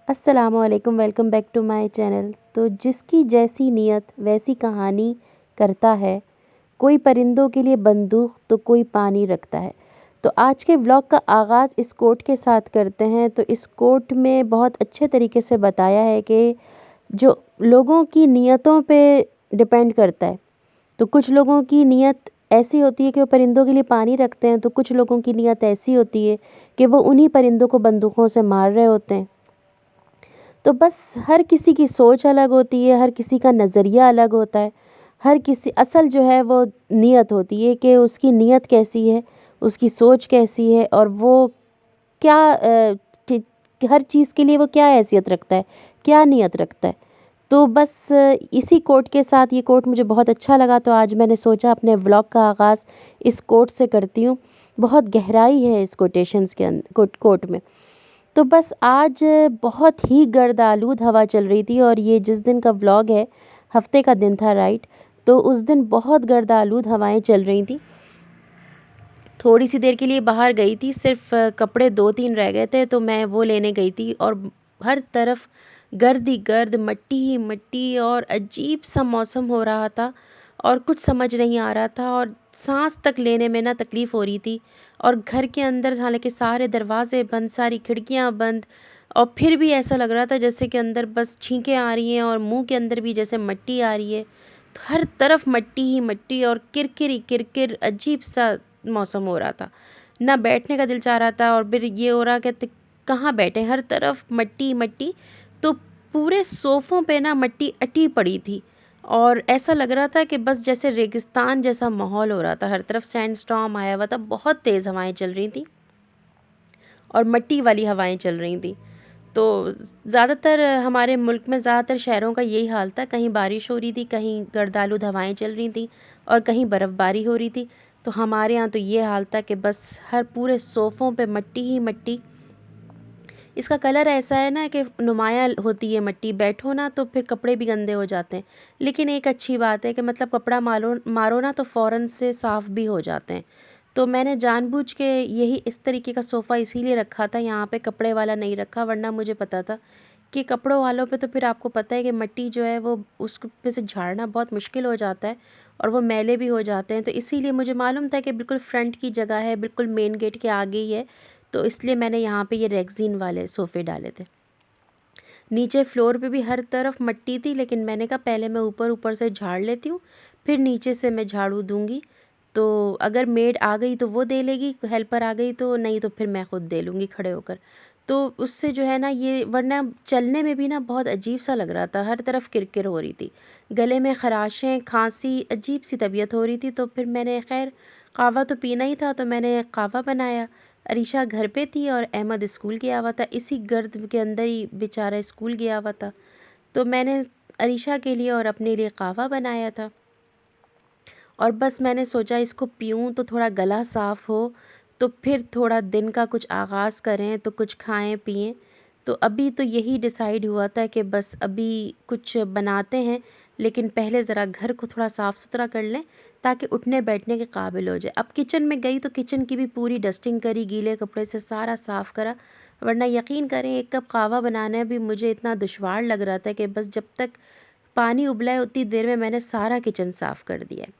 अस्सलामुअलैकुम, welcome back to my channel. तो जिसकी जैसी नीयत वैसी कहानी करता है, कोई परिंदों के लिए बंदूक तो कोई पानी रखता है। तो आज के व्लॉग का आगाज़ इस कोट के साथ करते हैं। तो इस कोट में बहुत अच्छे तरीके से बताया है कि जो लोगों की नीयतों पे डिपेंड करता है। तो कुछ लोगों की नीयत ऐसी होती है कि वो परिंदों के लिए पानी रखते हैं, तो कुछ लोगों की नीयत ऐसी होती है कि वो उन्हीं परिंदों को बंदूकों से मार रहे होते हैं। तो बस हर किसी की सोच अलग होती है, हर किसी का नज़रिया अलग होता है। हर किसी असल जो है वो नीयत होती है कि उसकी नीयत कैसी है, उसकी सोच कैसी है और वो क्या कि हर चीज़ के लिए वो क्या हैसियत रखता है, क्या नीयत रखता है। तो बस इसी कोट के साथ, ये कोट मुझे बहुत अच्छा लगा तो आज मैंने सोचा अपने व्लॉग का आगाज़ इस कोट से करती हूँ। बहुत गहराई है इस कोटेशंस के कोट में। तो बस आज बहुत ही गर्द-आलूद हवा चल रही थी और ये जिस दिन का व्लॉग है, हफ़्ते का दिन था राइट, तो उस दिन बहुत गर्द-आलूद हवाएं चल रही थी। थोड़ी सी देर के लिए बाहर गई थी, सिर्फ कपड़े 2-3 रह गए थे तो मैं वो लेने गई थी और हर तरफ गर्द ही गर्द, मट्टी ही मिट्टी और अजीब सा मौसम हो रहा था और कुछ समझ नहीं आ रहा था और सांस तक लेने में ना तकलीफ़ हो रही थी। और घर के अंदर हालांकि सारे दरवाजे बंद, सारी खिड़कियां बंद, और फिर भी ऐसा लग रहा था जैसे कि अंदर बस छींकें आ रही हैं और मुंह के अंदर भी जैसे मट्टी आ रही है। तो हर तरफ मट्टी ही मट्टी और किरकिर ही किरकिर, अजीब सा मौसम हो रहा था। ना बैठने का दिल चाह रहा था और फिर ये हो रहा कि कहाँ बैठे, हर तरफ मट्टी मट्टी। तो पूरे सोफ़ों पे ना मट्टी अटी पड़ी थी और ऐसा लग रहा था कि बस जैसे रेगिस्तान जैसा माहौल हो रहा था। हर तरफ सैंडस्टॉर्म आया हुआ था, बहुत तेज़ हवाएं चल रही थी और मट्टी वाली हवाएं चल रही थी। तो ज़्यादातर हमारे मुल्क में ज़्यादातर शहरों का यही हाल था, कहीं बारिश हो रही थी, कहीं गर्दालूद हवाएं चल रही थी और कहीं बर्फ़बारी हो रही थी। तो हमारे यहाँ तो ये हाल था कि बस हर पूरे सोफ़ों पे मट्टी ही मट्टी। इसका कलर ऐसा है ना कि नुमाया होती है मट्टी, बैठो ना तो फिर कपड़े भी गंदे हो जाते हैं। लेकिन एक अच्छी बात है कि मतलब कपड़ा मारो मारो ना तो फ़ौरन से साफ़ भी हो जाते हैं। तो मैंने जानबूझ के यही इस तरीके का सोफ़ा इसीलिए रखा था, यहाँ पे कपड़े वाला नहीं रखा, वरना मुझे पता था कि कपड़ों वालों पे तो फिर आपको पता है कि मिट्टी जो है वो उस पे से झाड़ना बहुत मुश्किल हो जाता है और वो मैले भी हो जाते हैं। तो इसीलिए मुझे मालूम था कि बिल्कुल फ्रंट की जगह है, बिल्कुल मेन गेट के आगे ही है, तो इसलिए मैंने यहाँ पे ये रेक्सीन वाले सोफ़े डाले थे। नीचे फ्लोर पे भी हर तरफ मट्टी थी, लेकिन मैंने कहा पहले मैं ऊपर ऊपर से झाड़ लेती हूँ, फिर नीचे से मैं झाड़ू दूँगी। तो अगर मेड आ गई तो वो दे लेगी, हेल्पर आ गई तो, नहीं तो फिर मैं खुद दे लूँगी खड़े होकर। तो उससे जो है ना ये, वरना चलने में भी ना बहुत अजीब सा लग रहा था, हर तरफ किरकिर हो रही थी, गले में ख़राशें, खांसी, अजीब सी तबीयत हो रही थी। तो फिर मैंने खैर कहवा तो पीना ही था तो मैंने कहवा बनाया। अरीशा घर पे थी और अहमद स्कूल गया हुआ था, इसी गर्द के अंदर ही बेचारा स्कूल गया हुआ था। तो मैंने अरीशा के लिए और अपने लिए कहवा बनाया था और बस मैंने सोचा इसको पीऊँ तो थोड़ा गला साफ़ हो, तो फिर थोड़ा दिन का कुछ आगाज़ करें तो कुछ खाएं पिएं। तो अभी तो यही डिसाइड हुआ था कि बस अभी कुछ बनाते हैं, लेकिन पहले ज़रा घर को थोड़ा साफ़ सुथरा कर लें ताकि उठने बैठने के काबिल हो जाए। अब किचन में गई तो किचन की भी पूरी डस्टिंग करी, गीले कपड़े से सारा साफ़ करा, वरना यकीन करें एक कप कहवा बनाना भी मुझे इतना दुशवार लग रहा था कि बस जब तक पानी उबला है उतनी देर में मैंने सारा किचन साफ़ कर दिया है।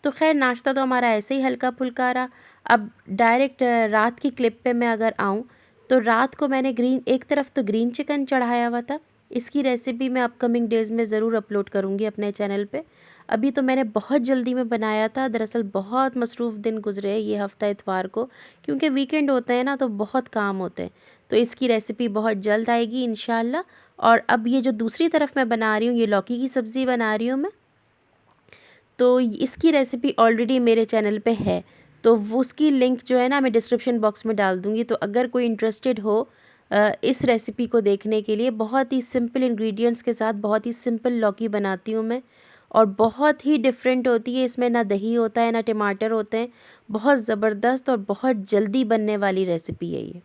तो खैर नाश्ता तो हमारा ऐसे ही हल्का फुल्का रहा। अब डायरेक्ट रात की क्लिप पे मैं अगर आऊँ तो रात को मैंने एक तरफ तो ग्रीन चिकन चढ़ाया हुआ था, इसकी रेसिपी मैं अपकमिंग डेज़ में ज़रूर अपलोड करूँगी अपने चैनल पे। अभी तो मैंने बहुत जल्दी में बनाया था, दरअसल बहुत मसरूफ़ दिन गुजरे ये हफ़्ता इतवार को, क्योंकि वीकेंड होते हैं ना तो बहुत काम होते हैं। तो इसकी रेसिपी बहुत जल्द आएगी इंशाल्लाह। और अब ये जो दूसरी तरफ मैं बना रही हूँ, ये लौकी की सब्ज़ी बना रही हूँ मैं। तो इसकी रेसिपी ऑलरेडी मेरे चैनल पे है, तो वो उसकी लिंक जो है ना मैं डिस्क्रिप्शन बॉक्स में डाल दूँगी। तो अगर कोई इंटरेस्टेड हो इस रेसिपी को देखने के लिए, बहुत ही सिंपल इंग्रेडिएंट्स के साथ बहुत ही सिंपल लौकी बनाती हूँ मैं और बहुत ही डिफरेंट होती है। इसमें ना दही होता है ना टमाटर होते हैं, बहुत ज़बरदस्त और बहुत जल्दी बनने वाली रेसिपी है ये।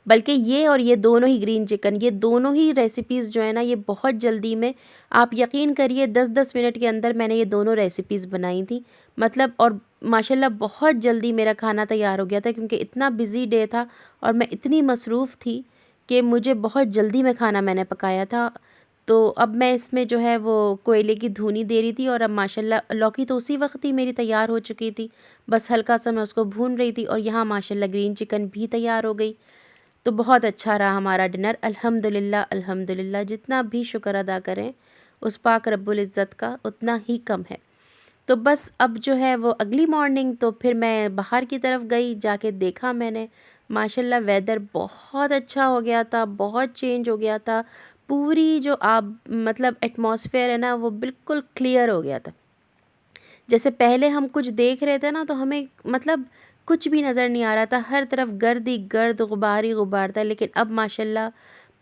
बल्कि ये और ये दोनों ही ग्रीन चिकन, ये दोनों ही रेसिपीज़ जो है ना ये बहुत जल्दी में, आप यकीन करिए 10-10 मिनट के अंदर मैंने ये दोनों रेसिपीज़ बनाई थी। मतलब और माशाल्लाह बहुत जल्दी मेरा खाना तैयार हो गया था, क्योंकि इतना बिज़ी डे था और मैं इतनी मसरूफ़ थी कि मुझे बहुत जल्दी में खाना मैंने पकाया था। तो अब मैं इसमें जो है वो कोयले की धूनी दे रही थी और अब माशाल्लाह लौकी तो उसी वक्त ही मेरी तैयार हो चुकी थी। बस हल्का सा मैं उसको भून रही थी और यहाँ माशाल्लाह ग्रीन चिकन भी तैयार हो गई। तो बहुत अच्छा रहा हमारा डिनर, अल्हम्दुलिल्लाह अल्हम्दुलिल्लाह। जितना भी शुक्र अदा करें उस पाक रब्बुल इज़्ज़त का उतना ही कम है। तो बस अब जो है वो अगली मॉर्निंग तो फिर मैं बाहर की तरफ गई, जाके देखा मैंने, माशाल्लाह वेदर बहुत अच्छा हो गया था, बहुत चेंज हो गया था। पूरी जो आप मतलब एटमॉस्फेयर है ना वो बिल्कुल क्लियर हो गया था। जैसे पहले हम कुछ देख रहे थे ना तो हमें मतलब कुछ भी नज़र नहीं आ रहा था, हर तरफ गर्द ही गर्द, गुबार ही गुबार था। लेकिन अब माशाल्लाह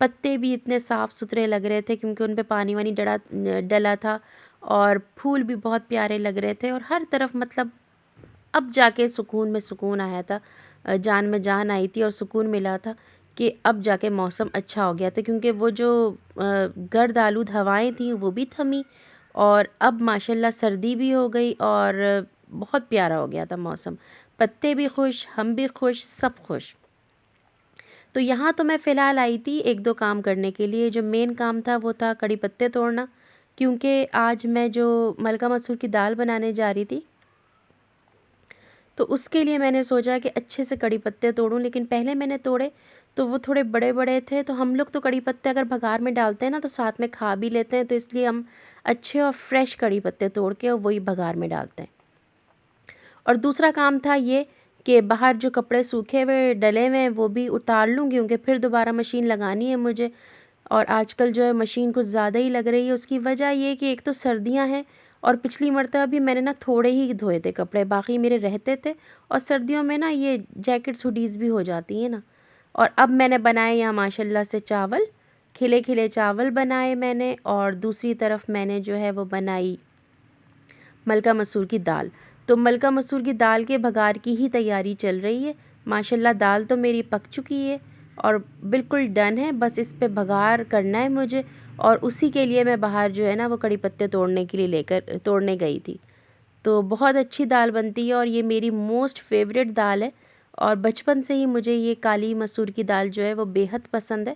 पत्ते भी इतने साफ़ सुथरे लग रहे थे क्योंकि उन पे पानी वानी डला था और फूल भी बहुत प्यारे लग रहे थे और हर तरफ मतलब अब जाके सुकून में सुकून आया था। जान में जान आई थी और सुकून मिला था कि अब जाके मौसम अच्छा हो गया था क्योंकि वो जो गर्द आलूद हवाएं थी वो भी थमी और अब माशाल्लाह सर्दी भी हो गई और बहुत प्यारा हो गया था मौसम। पत्ते भी खुश, हम भी खुश, सब खुश। तो यहाँ तो मैं फ़िलहाल आई थी 1-2 काम करने के लिए। जो मेन काम था वो था कड़ी पत्ते तोड़ना, क्योंकि आज मैं जो मलका मसूर की दाल बनाने जा रही थी तो उसके लिए मैंने सोचा कि अच्छे से कड़ी पत्ते तोड़ूं। लेकिन पहले मैंने तोड़े तो वो थोड़े बड़े बड़े थे। तो हम लोग तो कड़ी पत्ते अगर भगार में डालते हैं ना तो साथ में खा भी लेते हैं, तो इसलिए हम अच्छे और फ्रेश कड़ी पत्ते तोड़ के और वही भगार में डालते हैं। और दूसरा काम था ये कि बाहर जो कपड़े सूखे हुए डले हुए हैं वो भी उतार लूँ क्योंकि फिर दोबारा मशीन लगानी है मुझे। और आजकल जो है मशीन कुछ ज़्यादा ही लग रही है। उसकी वजह ये कि एक तो सर्दियां हैं और पिछली मरतबा भी मैंने ना थोड़े ही धोए थे कपड़े, बाकी मेरे रहते थे। और सर्दियों में ना ये जैकेट्स हुडीज़ भी हो जाती हैं ना। और अब मैंने बनाए यहाँ माशाल्लाह से चावल, खिले खिले चावल बनाए मैंने और दूसरी तरफ मैंने जो है वो बनाई मलका मसूर की दाल। तो मलका मसूर की दाल के भगार की ही तैयारी चल रही है। माशाल्लाह दाल तो मेरी पक चुकी है और बिल्कुल डन है, बस इस पे भगार करना है मुझे। और उसी के लिए मैं बाहर जो है ना वो कड़ी पत्ते तोड़ने के लिए लेकर तोड़ने गई थी। तो बहुत अच्छी दाल बनती है और ये मेरी मोस्ट फेवरेट दाल है। और बचपन से ही मुझे ये काली मसूर की दाल जो है वो बेहद पसंद है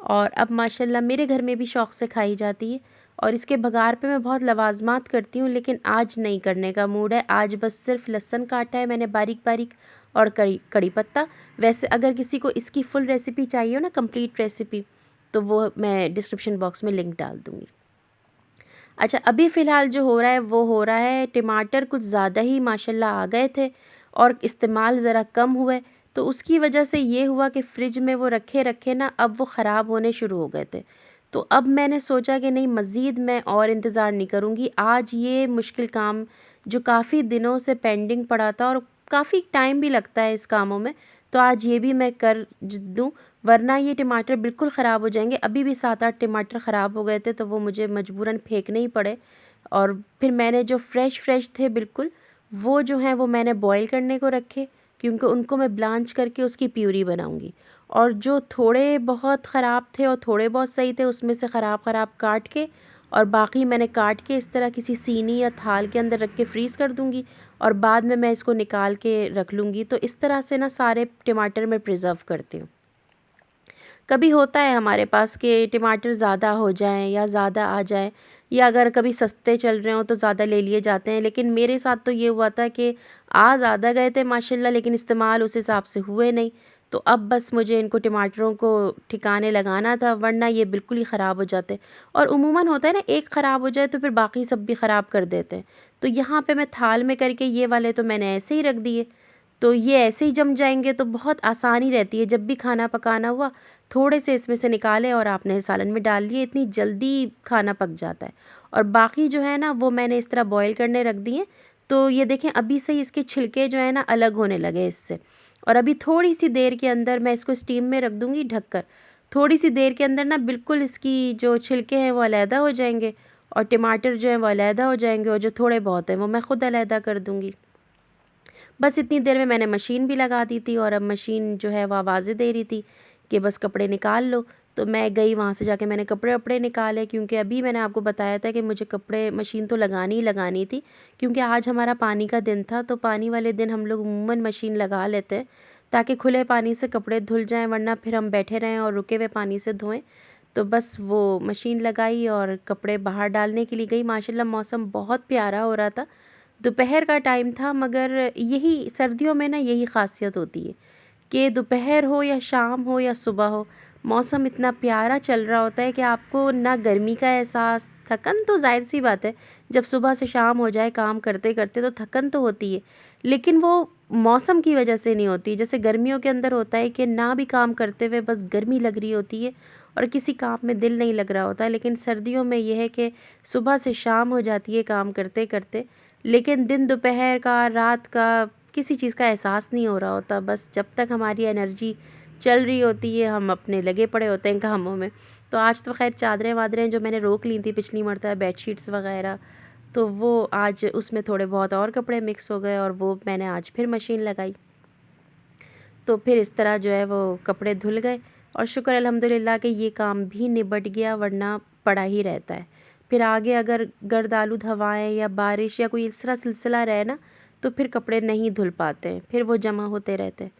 और अब माशाल्लाह मेरे घर में भी शौक़ से खाई जाती है। और इसके बघार पे मैं बहुत लवाज़मात करती हूँ लेकिन आज नहीं करने का मूड है। आज बस सिर्फ लहसुन काटा है मैंने बारीक बारीक और कड़ी कड़ी पत्ता। वैसे अगर किसी को इसकी फुल रेसिपी चाहिए हो ना, कंप्लीट रेसिपी, तो वो मैं डिस्क्रिप्शन बॉक्स में लिंक डाल दूँगी। अच्छा, अभी फ़िलहाल जो हो रहा है वो हो रहा है, टमाटर कुछ ज़्यादा ही माशाल्लाह आ गए थे और इस्तेमाल ज़रा कम हुए। तो उसकी वजह से ये हुआ कि फ़्रिज में वो रखे रखे ना अब वो ख़राब होने शुरू हो गए थे। तो अब मैंने सोचा कि नहीं, मज़ीद मैं और इंतज़ार नहीं करूँगी। आज ये मुश्किल काम जो काफ़ी दिनों से पेंडिंग पड़ा था और काफ़ी टाइम भी लगता है इस कामों में, तो आज ये भी मैं कर दूँ, वरना ये टमाटर बिल्कुल ख़राब हो जाएंगे। अभी भी 7-8 टमाटर ख़राब हो गए थे तो वो मुझे मजबूरन फेंकने ही पड़े। और फिर मैंने जो फ्रेश थे बिल्कुल, वो जो हैं वो मैंने बॉईल करने को रखे क्योंकि उनको मैं ब्लांच करके उसकी प्यूरी बनाऊंगी। और जो थोड़े बहुत ख़राब थे और थोड़े बहुत सही थे उसमें से ख़राब ख़राब काट के और बाकी मैंने काट के इस तरह किसी सीनी या थाल के अंदर रख के फ्रीज़ कर दूंगी और बाद में मैं इसको निकाल के रख लूँगी। तो इस तरह से ना सारे टमाटर मैं प्रिज़र्व करती हूँ। कभी होता है हमारे पास कि टमाटर ज़्यादा हो जाएं या ज़्यादा आ जाएं, या अगर कभी सस्ते चल रहे हों तो ज़्यादा ले लिए जाते हैं। लेकिन मेरे साथ तो ये हुआ था कि आ ज़्यादा गए थे माशाल्लाह, लेकिन इस्तेमाल उस हिसाब से हुए नहीं। तो अब बस मुझे इनको टमाटरों को ठिकाने लगाना था, वरना ये बिल्कुल ही ख़राब हो जाते। और उमूमन होता है ना, एक ख़राब हो जाए तो फिर बाकी सब भी ख़राब कर देते हैं। तो यहाँ पे मैं थाल में करके ये वाले तो मैंने ऐसे ही रख दिए, तो ये ऐसे ही जम जाएंगे। तो बहुत आसानी रहती है, जब भी खाना पकाना हुआ थोड़े से इसमें से निकाले और आपने सालन में डाल लिए, इतनी जल्दी खाना पक जाता है। और बाकी जो है ना वो मैंने इस तरह बॉईल करने रख दिए। तो ये देखें अभी से ही इसके छिलके जो है ना अलग होने लगे इससे। और अभी थोड़ी सी देर के अंदर मैं इसको स्टीम में रख दूँगी ढककर। थोड़ी सी देर के अंदर ना बिल्कुल इसकी जो छिलके हैं वो अलहदा हो जाएंगे और टमाटर जो हैं वो अलहदा हो जाएंगे और जो थोड़े बहुत हैं वो मैं ख़ुद अलहदा कर दूँगी। बस इतनी देर में मैंने मशीन भी लगा दी थी और अब मशीन जो है वो आवाज़ें दे रही थी कि बस कपड़े निकाल लो। तो मैं गई वहाँ से, जाके मैंने कपड़े वपड़े निकाले क्योंकि अभी मैंने आपको बताया था कि मुझे कपड़े मशीन तो लगानी ही लगानी थी क्योंकि आज हमारा पानी का दिन था। तो पानी वाले दिन हम लोग अमूमन मशीन लगा लेते हैं। ताकि खुले पानी से कपड़े धुल जाएं, वरना फिर हम बैठे रहें और रुके हुए पानी से धोएं। तो बस वो मशीन लगाई और कपड़े बाहर डालने के लिए गई। माशाल्लाह मौसम बहुत प्यारा हो रहा था। दोपहर का टाइम था, मगर यही सर्दियों में ना यही ख़ासियत होती है कि दोपहर हो या शाम हो या सुबह हो, मौसम इतना प्यारा चल रहा होता है कि आपको ना गर्मी का एहसास, थकन तो ज़ाहिर सी बात है, जब सुबह से शाम हो जाए काम करते करते तो थकन तो होती है, लेकिन वो मौसम की वजह से नहीं होती। जैसे गर्मियों के अंदर होता है कि ना भी काम करते हुए बस गर्मी लग रही होती है और किसी काम में दिल नहीं लग रहा होता, लेकिन सर्दियों में यह है कि सुबह से शाम हो जाती है काम करते करते, लेकिन दिन दोपहर का, रात का, किसी चीज़ का एहसास नहीं हो रहा होता। बस जब तक हमारी एनर्जी चल रही होती है हम अपने लगे पड़े होते हैं कामों में। तो आज तो खैर चादरें वादरें जो मैंने रोक ली थी पिछली मरतबा, बेडशीट्स वगैरह, तो वो आज उसमें थोड़े बहुत और कपड़े मिक्स हो गए और वो मैंने आज फिर मशीन लगाई। तो फिर इस तरह जो है वो कपड़े धुल गए और शुक्र अल्हम्दुलिल्लाह कि ये काम भी निबट गया, वरना पड़ा ही रहता है। फिर आगे अगर गर्द आलूद हवाएँ या बारिश या कोई इस तरह सिलसिला रहे ना, तो फिर कपड़े नहीं धुल पाते हैं, फिर वो जमा होते रहते हैं।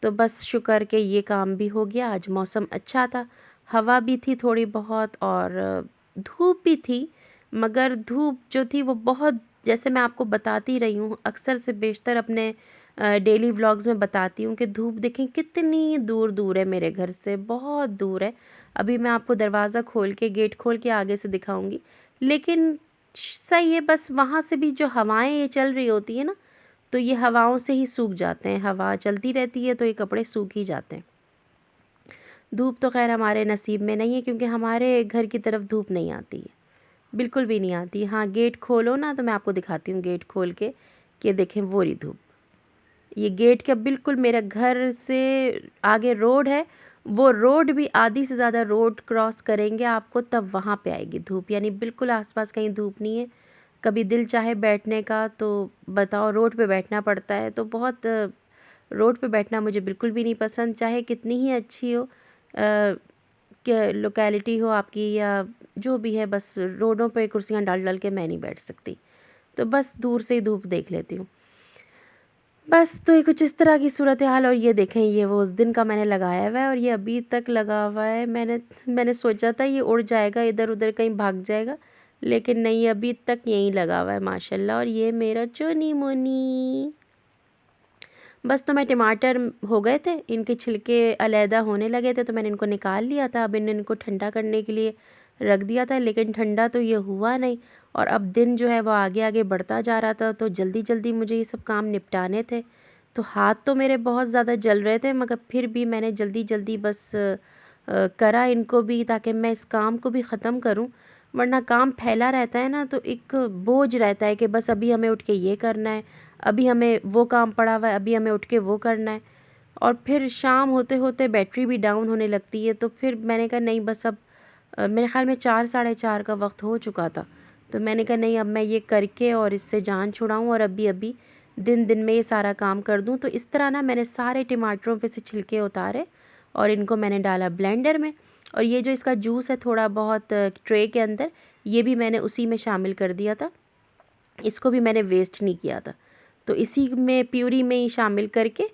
तो बस शुक्र कि ये काम भी हो गया। आज मौसम अच्छा था, हवा भी थी थोड़ी बहुत और धूप भी थी, मगर धूप जो थी वो बहुत, जैसे मैं आपको बताती रही हूँ, अक्सर से बेशतर अपने डेली व्लॉग्स में बताती हूँ कि धूप देखें कितनी दूर दूर है, मेरे घर से बहुत दूर है। अभी मैं आपको दरवाज़ा खोल के, गेट खोल के आगे से दिखाऊंगी, लेकिन सही है, बस वहाँ से भी जो हवाएं ये चल रही होती है ना, तो ये हवाओं से ही सूख जाते हैं। हवा चलती रहती है तो ये कपड़े सूख ही जाते हैं। धूप तो खैर हमारे नसीब में नहीं है, क्योंकि हमारे घर की तरफ धूप नहीं आती है, बिल्कुल भी नहीं आती। हाँ, गेट खोलो ना तो मैं आपको दिखाती हूँ गेट खोल के, कि देखें वो रही धूप। ये गेट के बिल्कुल मेरे घर से आगे रोड है, वो रोड भी आधी से ज़्यादा रोड क्रॉस करेंगे आपको तब वहाँ पे आएगी धूप, यानी बिल्कुल आसपास कहीं धूप नहीं है। कभी दिल चाहे बैठने का तो बताओ, रोड पे बैठना पड़ता है। तो बहुत रोड पे बैठना मुझे बिल्कुल भी नहीं पसंद, चाहे कितनी ही अच्छी हो क्या लोकेलिटी हो आपकी या जो भी है, बस रोडों पे कुर्सियाँ डाल डाल के मैं नहीं बैठ सकती। तो बस दूर से ही धूप देख लेती हूँ बस। तो ये कुछ इस तरह की सूरत हाल। और ये देखें, ये वो उस दिन का मैंने लगाया हुआ है और ये अभी तक लगा हुआ है। मैंने सोचा था ये उड़ जाएगा, इधर उधर कहीं भाग जाएगा, लेकिन नहीं, अभी तक यहीं लगा हुआ है माशाल्लाह। और ये मेरा चुनी मुनी। बस, तो मैं टमाटर हो गए थे, इनके छिलके अलहदा होने लगे थे, तो मैंने इनको निकाल लिया था। अब इनको ठंडा करने के लिए रख दिया था, लेकिन ठंडा तो ये हुआ नहीं। और अब दिन जो है वो आगे आगे बढ़ता जा रहा था, तो जल्दी जल्दी मुझे ये सब काम निपटाने थे। तो हाथ तो मेरे बहुत ज़्यादा जल रहे थे, मगर फिर भी मैंने जल्दी जल्दी बस करा इनको भी, ताकि मैं इस काम को भी ख़त्म करूं। वरना काम फैला रहता है ना, तो एक बोझ रहता है कि बस अभी हमें उठ के ये करना है, अभी हमें वो काम पड़ा हुआ है, अभी हमें उठ के वो करना है। और फिर शाम होते होते बैटरी भी डाउन होने लगती है। तो फिर मैंने कहा नहीं, बस अब मेरे ख़्याल में 4 साढ़े 4 का वक्त हो चुका था। तो मैंने कहा नहीं, अब मैं ये करके और इससे जान छुड़ाऊँ और अभी अभी दिन दिन में ये सारा काम कर दूँ। तो इस तरह ना मैंने सारे टमाटरों पे से छिलके उतारे और इनको मैंने डाला ब्लेंडर में। और ये जो इसका जूस है थोड़ा बहुत ट्रे के अंदर, ये भी मैंने उसी में शामिल कर दिया था, इसको भी मैंने वेस्ट नहीं किया था। तो इसी में प्यूरी में ही शामिल करके,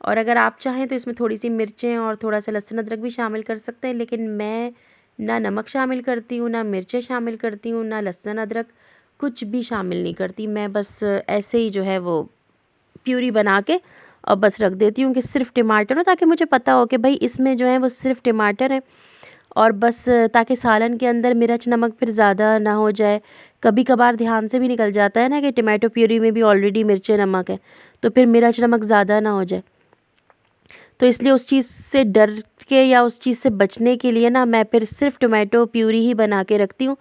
और अगर आप चाहें तो इसमें थोड़ी सी मिर्चें और थोड़ा सा लहसुन अदरक भी शामिल कर सकते हैं, लेकिन मैं ना नमक शामिल करती हूँ, ना मिर्चें शामिल करती हूँ, ना लहसुन अदरक, कुछ भी शामिल नहीं करती। मैं बस ऐसे ही जो है वो प्यूरी बना के और बस रख देती हूँ कि सिर्फ टमाटर हो, ताकि मुझे पता हो कि भाई इसमें जो है वो सिर्फ टमाटर है। और बस ताकि सालन के अंदर मिर्च नमक फिर ज़्यादा ना हो जाए। कभी कभार ध्यान से भी निकल जाता है ना कि टमाटो प्यूरी में भी ऑलरेडी मिर्च नमक है, तो फिर मिर्च नमक ज़्यादा ना हो जाए। तो इसलिए उस चीज़ से डर के या उस चीज़ से बचने के लिए ना मैं फिर सिर्फ टमाटो प्यूरी ही बना के रखती हूँ,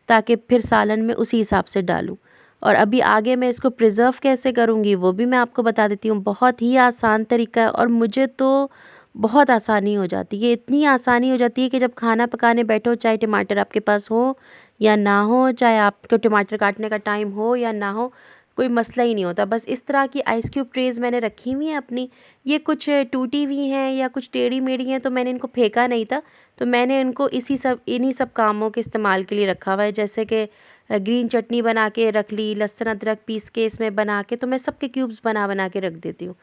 ताकि फिर सालन में उसी हिसाब से डालूँ। और अभी आगे मैं इसको प्रिज़र्व कैसे करूँगी वो भी मैं आपको बता देती हूँ। बहुत ही आसान तरीका है और मुझे तो बहुत आसानी हो जाती है। इतनी आसानी हो जाती है कि जब खाना पकाने बैठो, चाहे टमाटर आपके पास हो या ना हो, चाहे आपको टमाटर काटने का टाइम हो या ना हो, कोई मसला ही नहीं होता। बस इस तरह की आइस क्यूब ट्रेज़ मैंने रखी हुई हैं अपनी। ये कुछ टूटी हुई हैं या कुछ टेढ़ी मेढ़ी हैं, तो मैंने इनको फेंका नहीं था, तो मैंने इनको इन्हीं सब कामों के इस्तेमाल के लिए रखा हुआ है। जैसे कि ग्रीन चटनी बना के रख ली, लहसुन अदरक पीस के इसमें बना के, तो मैं सबके क्यूब्स बना बना के रख देती हूँ।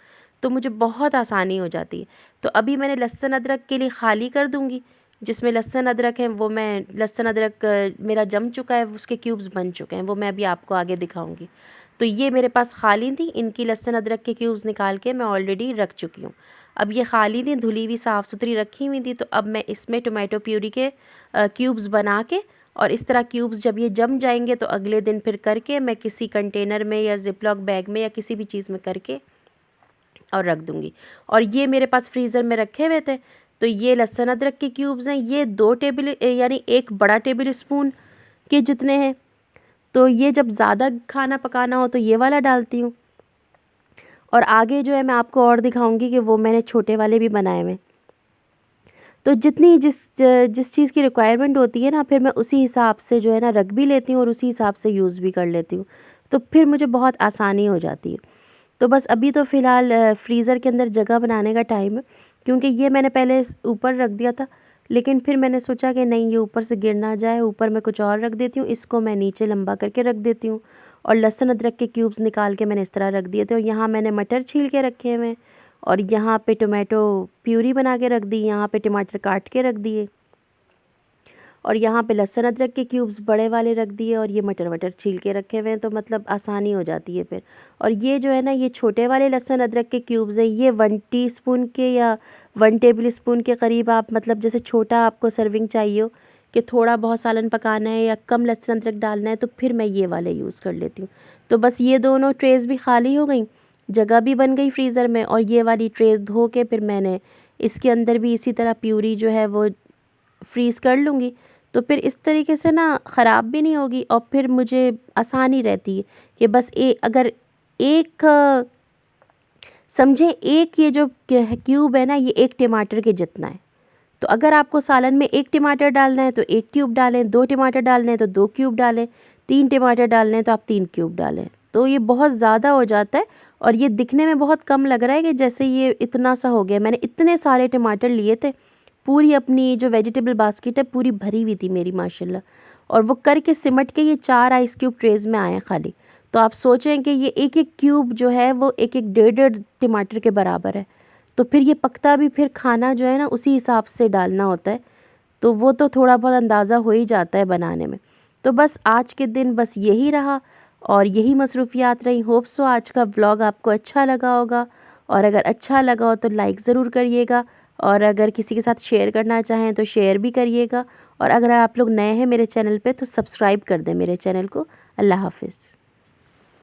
तो मुझे बहुत आसानी हो जाती है। तो अभी मैंने लहसुन अदरक के लिए खाली कर दूँगी, जिसमें लहसुन अदरक है वो मैं लहसुन अदरक मेरा जम चुका है, उसके क्यूब्स बन चुके हैं, वो मैं अभी आपको आगे दिखाऊंगी। तो ये मेरे पास खाली थी, इनकी लहसुन अदरक के क्यूब्स निकाल के मैं ऑलरेडी रख चुकी हूँ। अब ये खाली थी, धुली हुई साफ़ सुथरी रखी हुई थी। तो अब मैं इसमें टोमेटो प्यूरी के क्यूब्स बना के, और इस तरह क्यूब्स जब ये जम जाएंगे तो अगले दिन फिर करके मैं किसी कंटेनर में या जिपलॉक बैग में या किसी भी चीज़ में करके और रख दूँगी। और ये मेरे पास फ्रीज़र में रखे हुए थे। तो ये लहसुन अदरक के क्यूब्स हैं, ये 2 टेबल यानी 1 बड़ा टेबल स्पून के जितने हैं। तो ये जब ज़्यादा खाना पकाना हो तो ये वाला डालती हूँ। और आगे जो है मैं आपको और दिखाऊंगी कि वो मैंने छोटे वाले भी बनाए हुए। तो जितनी जिस चीज़ की रिक्वायरमेंट होती है ना, फिर मैं उसी हिसाब से जो है ना रख भी लेती हूँ और उसी हिसाब से यूज़ भी कर लेती हूँ। तो फिर मुझे बहुत आसानी हो जाती है। तो बस अभी तो फ़िलहाल फ्रीज़र के अंदर जगह बनाने का टाइम है, क्योंकि ये मैंने पहले ऊपर रख दिया था, लेकिन फिर मैंने सोचा कि नहीं, ये ऊपर से गिर ना जाए, ऊपर मैं कुछ और रख देती हूँ, इसको मैं नीचे लंबा करके रख देती हूँ। और लहसुन अदरक के क्यूब्स निकाल के मैंने इस तरह रख दिए थे। और यहाँ मैंने मटर छील के रखे हुए हैं, और यहाँ पे टोमेटो प्यूरी बना के रख दी, यहाँ पे टमाटर काट के रख दिए, और यहाँ पे लहसुन अदरक के क्यूब्स बड़े वाले रख दिए, और ये मटर वटर छील के रखे हुए हैं। तो मतलब आसानी हो जाती है फिर। और ये जो है ना, ये छोटे वाले लहसुन अदरक के क्यूब्स हैं, ये 1 टीस्पून के या 1 टेबल स्पून के करीब, आप मतलब जैसे छोटा आपको सर्विंग चाहिए हो कि थोड़ा बहुत सालन पकाना है या कम लहसुन अदरक डालना है, तो फिर मैं ये वाले यूज़ कर लेती हूँ। तो बस ये दोनों ट्रेज़ भी खाली हो गई, जगह भी बन गई फ्रीज़र में। और ये वाली ट्रेज़ धो के फिर मैंने इसके अंदर भी इसी तरह प्यूरी जो है वो फ्रीज़ कर लूँगी। तो फिर इस तरीके से ना ख़राब भी नहीं होगी, और फिर मुझे आसानी रहती है कि बस अगर एक समझे, एक ये जो क्यूब है ना, ये 1 टमाटर के जितना है। तो अगर आपको सालन में 1 टमाटर डालना है तो 1 क्यूब डालें, 2 टमाटर डालने हैं तो 2 क्यूब डालें, 3 टमाटर डालने हैं तो आप 3 क्यूब डालें। तो ये बहुत ज़्यादा हो जाता है, और ये दिखने में बहुत कम लग रहा है कि जैसे ये इतना सा हो गया। मैंने इतने सारे टमाटर लिए थे, पूरी अपनी जो वेजिटेबल बास्केट है पूरी भरी हुई थी मेरी माशाल्लाह। और वो करके सिमट के ये 4 आइस क्यूब ट्रेज़ में आए हैं खाली। तो आप सोचें कि ये एक-एक क्यूब जो है वो एक-एक डेढ़-डेढ़ टमाटर के बराबर है। तो फिर ये पकता भी, फिर खाना जो है ना उसी हिसाब से डालना होता है। तो वो तो थोड़ा बहुत अंदाज़ा हो ही जाता है बनाने में। तो बस आज के दिन बस यही रहा, और यही मसरूफ़ियात रही। होप सो आज का व्लॉग आपको अच्छा लगा होगा, और अगर अच्छा लगा हो तो लाइक ज़रूर करिएगा, और अगर किसी के साथ शेयर करना चाहें तो शेयर भी करिएगा। और अगर आप लोग नए हैं मेरे चैनल पे तो सब्सक्राइब कर दें मेरे चैनल को। अल्लाह हाफ़िज़।